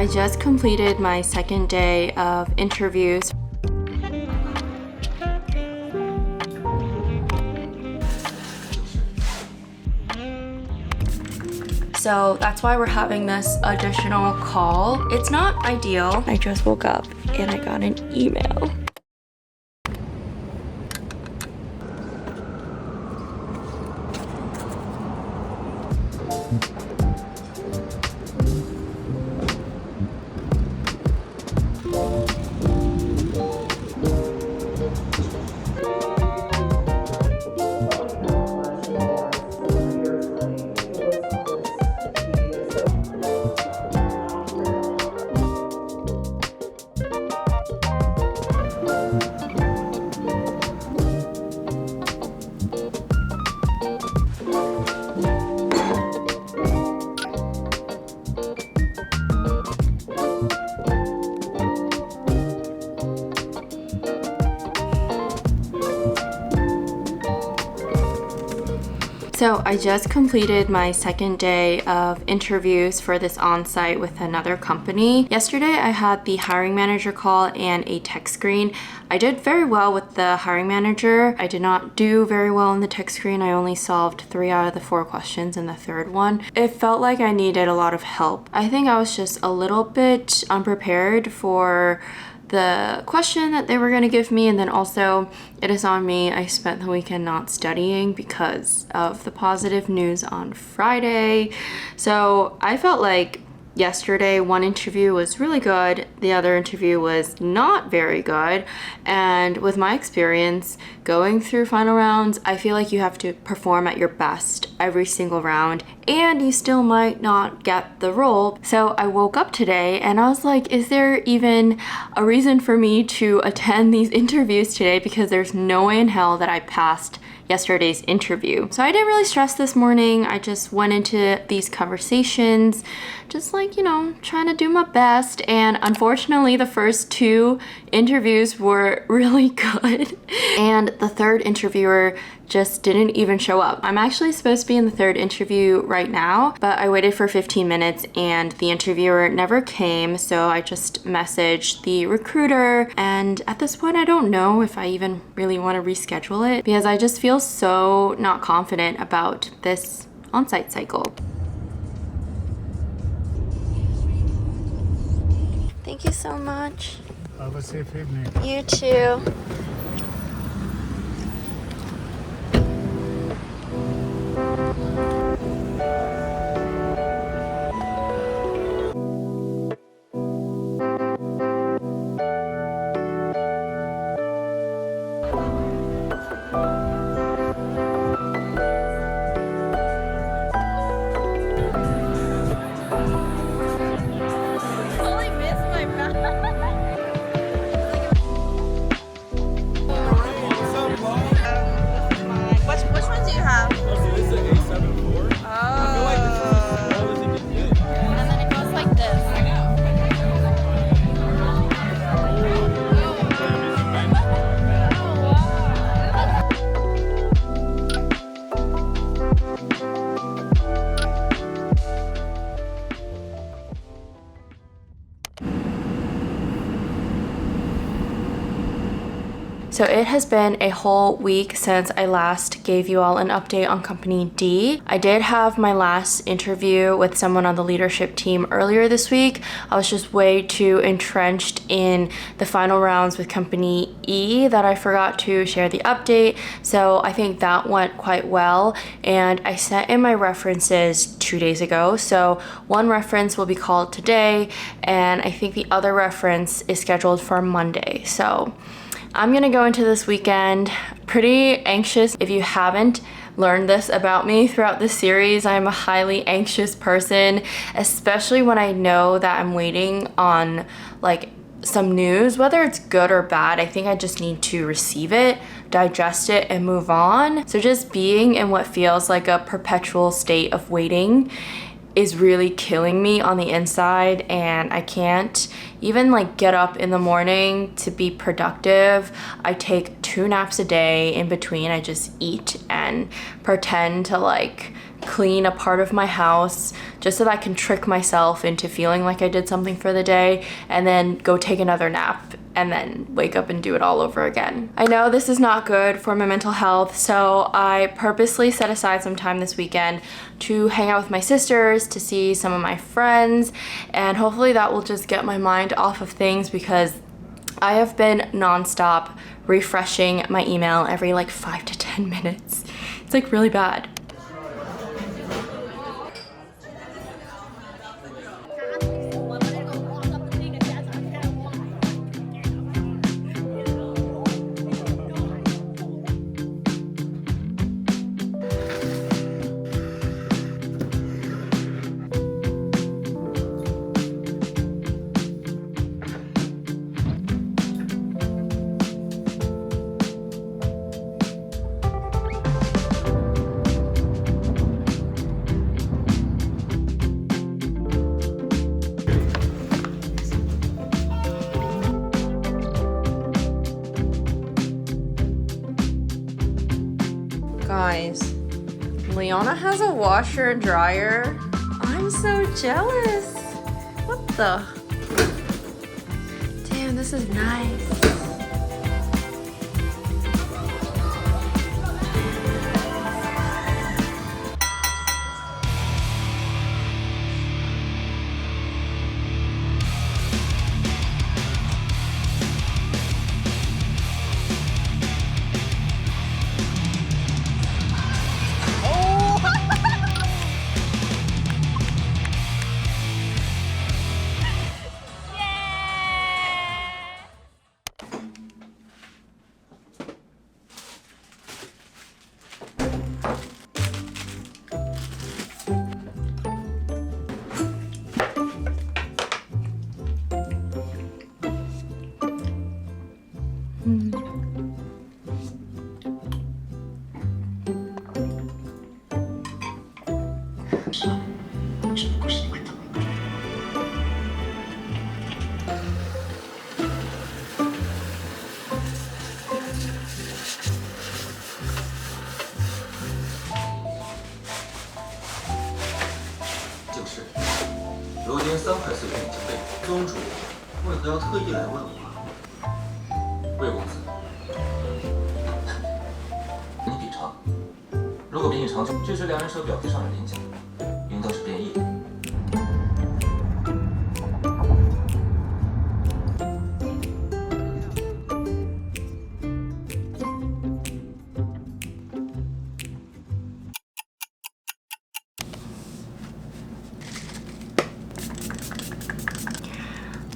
I just completed my second day of interviews. So that's why we're having this additional call. It's not ideal. I just woke up and I got an email. So I just completed my second day of interviews for this on-site with another company. Yesterday I had the hiring manager call and a tech screen. I did very well with the hiring manager. I did not do very well in the tech screen. I only solved 3 out of the 4 questions in the third one. It felt like I needed a lot of help. I think I was just a little bit unprepared for the question that they were going to give me, and then also it is on me. I spent the weekend not studying because of the positive news on Friday. So I felt like yesterday one interview was really good, the other interview was not very good, and with my experience going through final rounds, I feel like you have to perform at your best every single round and you still might not get the role. So I woke up today and I was like, is there even a reason for me to attend these interviews today, because there's no way in hell that I passed yesterday's interview. So I didn't really stress this morning. I just went into these conversations just like, you know, trying to do my best. And unfortunately, the first 2 interviews were really good. And the third interviewer just didn't even show up. I'm actually supposed to be in the third interview right now, but I waited for 15 minutes and the interviewer never came. So I just messaged the recruiter. And at this point, I don't know if I even really want to reschedule it, because I just feel so not confident about this on-site cycle. Thank you so much. Have a safe evening. You too. Which ones do you have? So this is an A74. I feel like this is the smallest it can get. And then it goes like this. I know. So it has been a whole week since I last gave you all an update on Company D. I did have my last interview with someone on the leadership team earlier this week. I was just way too entrenched in the final rounds with Company E that I forgot to share the update. So I think that went quite well. And I sent in my references 2 days ago. So one reference will be called today, and I think the other reference is scheduled for Monday. So I'm gonna go into this weekend pretty anxious. If you haven't learned this about me throughout this series, I'm a highly anxious person, especially when I know that I'm waiting on like some news, whether it's good or bad. I think I just need to receive it, digest it, and move on. So just being in what feels like a perpetual state of waiting is really killing me on the inside, and I can't even like get up in the morning to be productive. I take 2 naps a day. In between, I just eat and pretend to like clean a part of my house just so that I can trick myself into feeling like I did something for the day and then go take another nap and then wake up and do it all over again. I know this is not good for my mental health, so I purposely set aside some time this weekend to hang out with my sisters, to see some of my friends, and hopefully that will just get my mind off of things because I have been nonstop refreshing my email every like 5 to 10 minutes. It's like really bad. Guys, Leona has a washer and dryer. I'm so jealous. What the? Damn, this is nice.如今3块碎片已经被宗主，为何要特意来问我？魏公子，你比长，如果比你长，这是2人手表贴上的鳞甲，应当是变异的。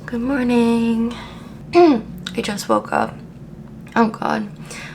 Good morning. I just woke up. Oh god.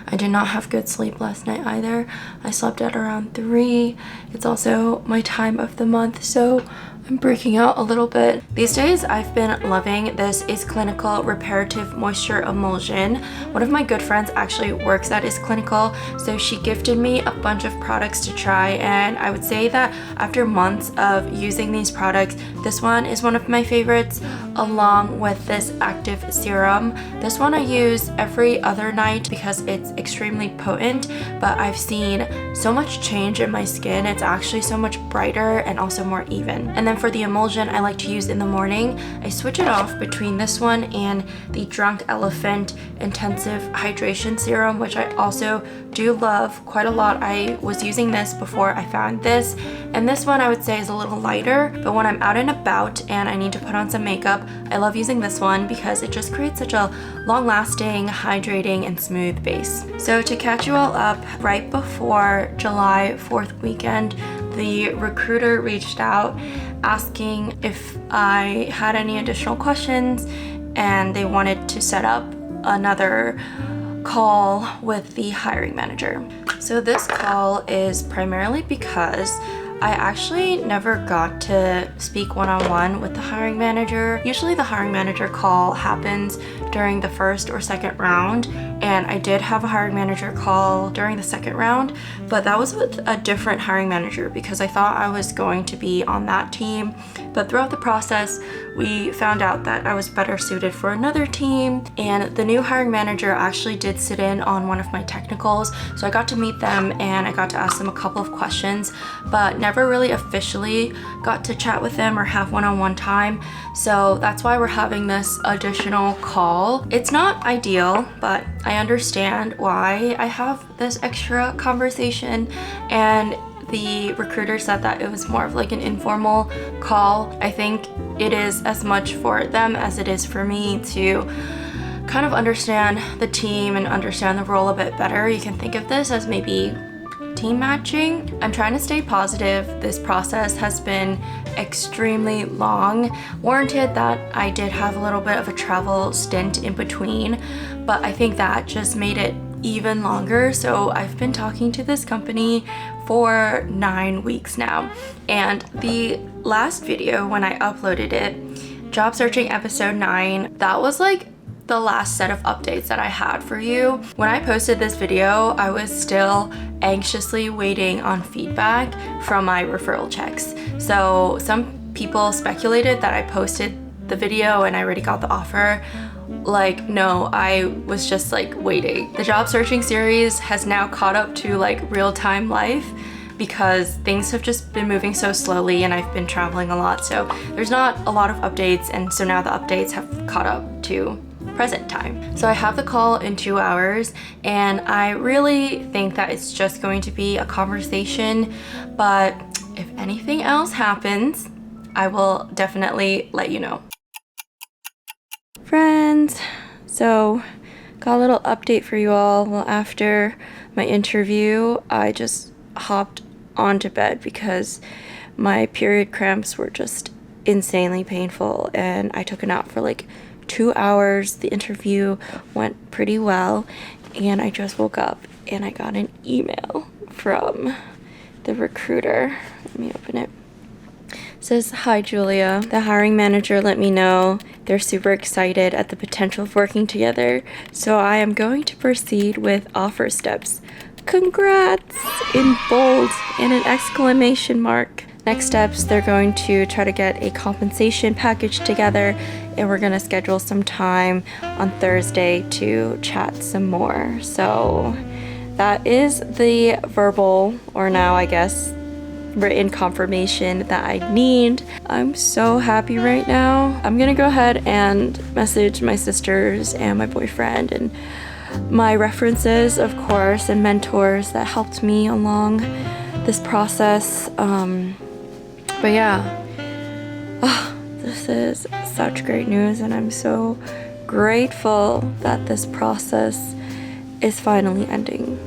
I did not have good sleep last night either. I slept at around 3. It's also my time of the month, so I'm breaking out a little bit. These days, I've been loving this Is Clinical Reparative Moisture Emulsion. One of my good friends actually works at Is Clinical, so she gifted me a bunch of products to try, and I would say that after months of using these products, this one is one of my favorites, along with this active serum. This one I use every other night because it's extremely potent, but I've seen so much change in my skin. It's actually so much brighter and also more even. And then for the emulsion I like to use in the morning, I switch it off between this one and the Drunk Elephant Intensive Hydration Serum, which I also do love quite a lot. I was using this before I found this, and this one I would say is a little lighter, but when I'm out and about and I need to put on some makeup, I love using this one because it just creates such a long-lasting, hydrating, and smooth base. So to catch you all up, right before July 4th weekend, the recruiter reached out asking if I had any additional questions, and they wanted to set up another call with the hiring manager. So this call is primarily because I actually never got to speak one-on-one with the hiring manager. Usually the hiring manager call happens during the first or second round, and I did have a hiring manager call during the second round, but that was with a different hiring manager because I thought I was going to be on that team. But throughout the process, we found out that I was better suited for another team, and the new hiring manager actually did sit in on one of my technicals, so I got to meet them and I got to ask them a couple of questions, but never really officially got to chat with them or have one-on-one time. So that's why we're having this additional call. It's not ideal, but I understand why I have this extra conversation, and the recruiter said that it was more of like an informal call. I think it is as much for them as it is for me to kind of understand the team and understand the role a bit better. You can think of this as maybe team matching. I'm trying to stay positive. This process has been extremely long. Warranted that I did have a little bit of a travel stint in between, but I think that just made it even longer. So I've been talking to this company for 9 weeks now, and the last video when I uploaded it, job searching episode 9, that was like the last set of updates that I had for you. When I posted this video, I was still anxiously waiting on feedback from my referral checks. So some people speculated that I posted the video and I already got the offer. Like, no, I was just like waiting. The job searching series has now caught up to like real-time life because things have just been moving so slowly and I've been traveling a lot. So there's not a lot of updates, and so now the updates have caught up to present time. So I have the call in 2 hours, and I really think that it's just going to be a conversation, but if anything else happens, I will definitely let you know. Friends, so got a little update for you all. Well, after my interview, I just hopped onto bed because my period cramps were just insanely painful, and I took a nap for like 2 hours. The interview went pretty well, and I just woke up and I got an email from the recruiter. Let me open it. It says, "Hi Julia, the hiring manager let me know they're super excited at the potential of working together, so I am going to proceed with offer steps. Congrats!" in bold and an exclamation mark. Next steps, they're going to try to get a compensation package together, and we're gonna schedule some time on Thursday to chat some more. So that is the verbal, or now I guess written confirmation that I need. I'm so happy right now. I'm gonna go ahead and message my sisters and my boyfriend and my references, of course, and mentors that helped me along this process. But yeah, this is such great news, and I'm so grateful that this process is finally ending.